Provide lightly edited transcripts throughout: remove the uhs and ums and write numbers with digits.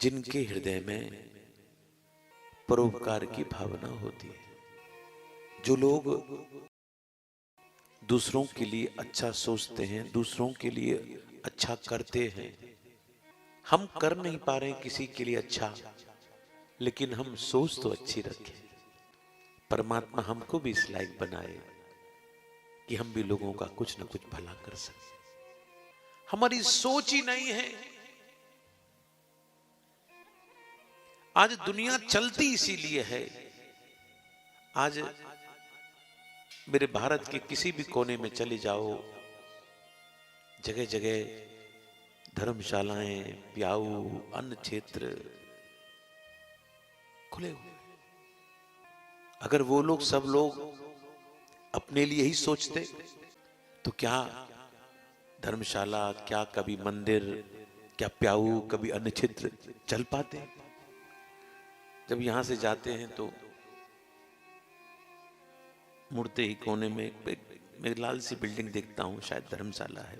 जिनके हृदय में परोपकार की भावना होती है, जो लोग दूसरों के लिए अच्छा सोचते हैं, दूसरों के लिए अच्छा करते हैं। हम कर नहीं पा रहे हैं किसी के लिए अच्छा, लेकिन हम सोच तो अच्छी रखें। परमात्मा हमको भी इस लायक बनाए कि हम भी लोगों का कुछ न कुछ भला कर सकें। हमारी सोच ही नहीं है। आज दुनिया चलती इसीलिए है। आज मेरे भारत के किसी भी कोने में चले जाओ, जगह जगह धर्मशालाएं, प्याऊ, अन्न क्षेत्र खुले हुए। अगर वो लोग सब लोग अपने लिए ही सोचते तो क्या धर्मशाला, क्या कभी मंदिर, क्या प्याऊ, कभी अन्न क्षेत्र चल पाते? जब यहां से जाते हैं तो मुड़ते ही कोने में एक लाल सी बिल्डिंग देखता हूं, शायद धर्मशाला है।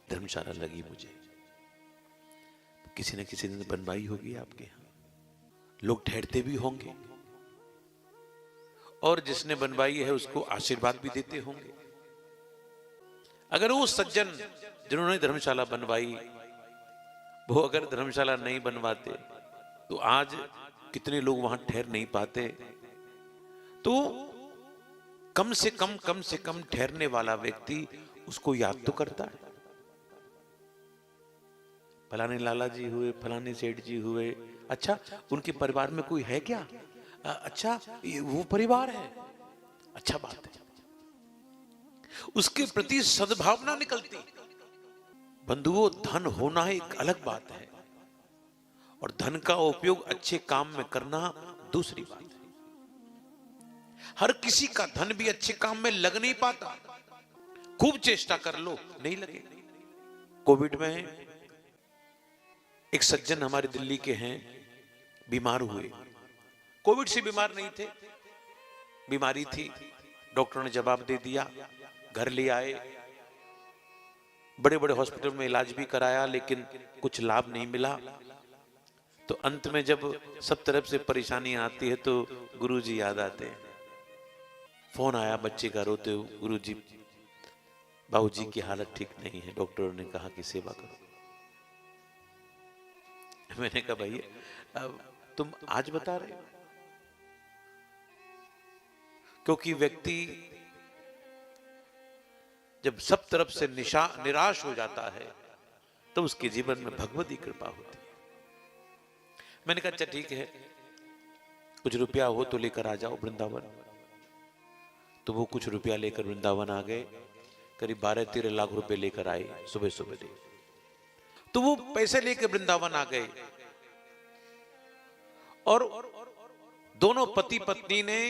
धर्मशाला लगी मुझे, किसी न किसी ने बनवाई होगी आपके यहां, लोग ठहरते भी होंगे और जिसने बनवाई है उसको आशीर्वाद भी देते होंगे। अगर वो सज्जन जिन्होंने धर्मशाला बनवाई वो अगर धर्मशाला नहीं बनवाते तो आज कितने लोग वहां ठहर नहीं पाते। तो कम से कम ठहरने वाला व्यक्ति उसको याद तो करता है। फलाने लाला जी हुए, फलाने सेठ जी हुए, अच्छा उनके परिवार में कोई है क्या? अच्छा ये वो परिवार है, अच्छा बात है। उसके प्रति सद्भावना निकलती। बंधुओं, धन होना एक अलग बात है और धन का उपयोग अच्छे काम में करना दूसरी बात है। हर किसी का धन भी अच्छे काम में लग नहीं पाता। खूब चेष्टा कर लो, नहीं लगे। कोविड में एक सज्जन हमारे दिल्ली के हैं, बीमार हुए। कोविड से बीमार नहीं थे, बीमारी थी। डॉक्टरों ने जवाब दे दिया, घर ले आए, बड़े बड़े हॉस्पिटल में इलाज भी कराया, लेकिन कुछ लाभ नहीं मिला। तो अंत में जब सब तरफ से परेशानी आती है तो गुरुजी याद आते हैं। फोन आया बच्चे का रोते हुए, गुरुजी बाबूजी की हालत ठीक नहीं है, डॉक्टरों ने कहा कि सेवा करो। मैंने कहा भाई अब तुम आज बता रहे हो? क्योंकि व्यक्ति जब सब तरफ से निराश हो जाता है तो उसके जीवन में भगवती कृपा होती है। मैंने कहा अच्छा ठीक है, कुछ रुपया हो तो लेकर आ जाओ वृंदावन। तो वो कुछ रुपया लेकर वृंदावन आ गए, करीब 12-13 लाख रुपए लेकर आए सुबह सुबह दे। तो वो पैसे लेकर वृंदावन आ गए और दोनों पति पत्नी ने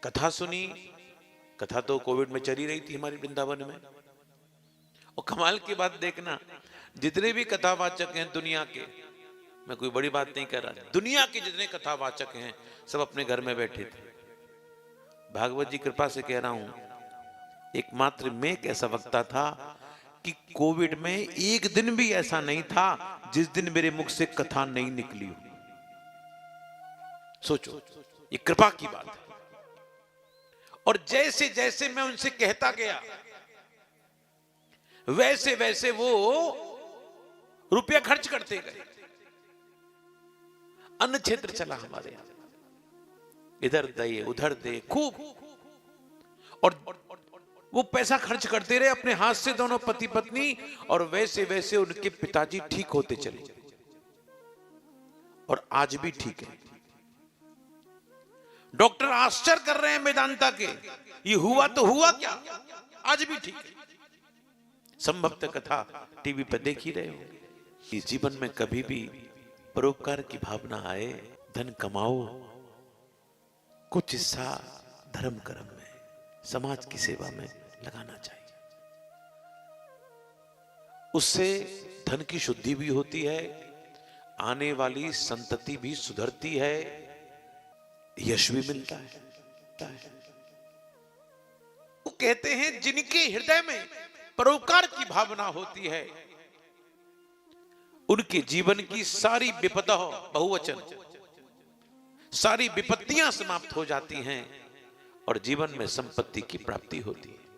कथा सुनी। कथा तो कोविड में चली रही थी हमारी वृंदावन में। और कमाल की बात देखना, जितने भी कथावाचक हैं दुनिया के, मैं कोई बड़ी बात नहीं कर रहा, दुनिया के जितने कथावाचक हैं सब अपने घर में बैठे थे। भागवत जी कृपा से कह रहा हूं, एकमात्र मैं एक ऐसा वक्ता था कि कोविड में एक दिन भी ऐसा नहीं था जिस दिन मेरे मुख से कथा नहीं निकली हो। सोचो, ये कृपा की बात है। और जैसे जैसे मैं उनसे कहता गया वैसे वैसे वो रुपया खर्च करते गए। अन्न क्षेत्र चला हमारे यहां, इधर दे उधर दे खूब, और वो पैसा खर्च करते रहे अपने हाथ से दोनों पति पत्नी। और वैसे वैसे उनके पिताजी ठीक होते चले और आज भी ठीक है। डॉक्टर आश्चर्य कर रहे हैं वेदांता के, ये हुआ तो हुआ क्या, आज भी ठीक है। संभवतः कथा टीवी पर देख ही रहे हो। इस जीवन में कभी भी परोपकार की भावना आए, धन कमाओ, कुछ हिस्सा धर्म कर्म में, समाज की सेवा में लगाना चाहिए। उससे धन की शुद्धि भी होती है, आने वाली संतति भी सुधरती है, यश भी मिलता है। वो कहते हैं जिनके हृदय में परोपकार की भावना होती है उनके जीवन की सारी विपदा, बहुवचन, सारी विपत्तियां समाप्त हो जाती हैं और जीवन में संपत्ति की प्राप्ति होती है।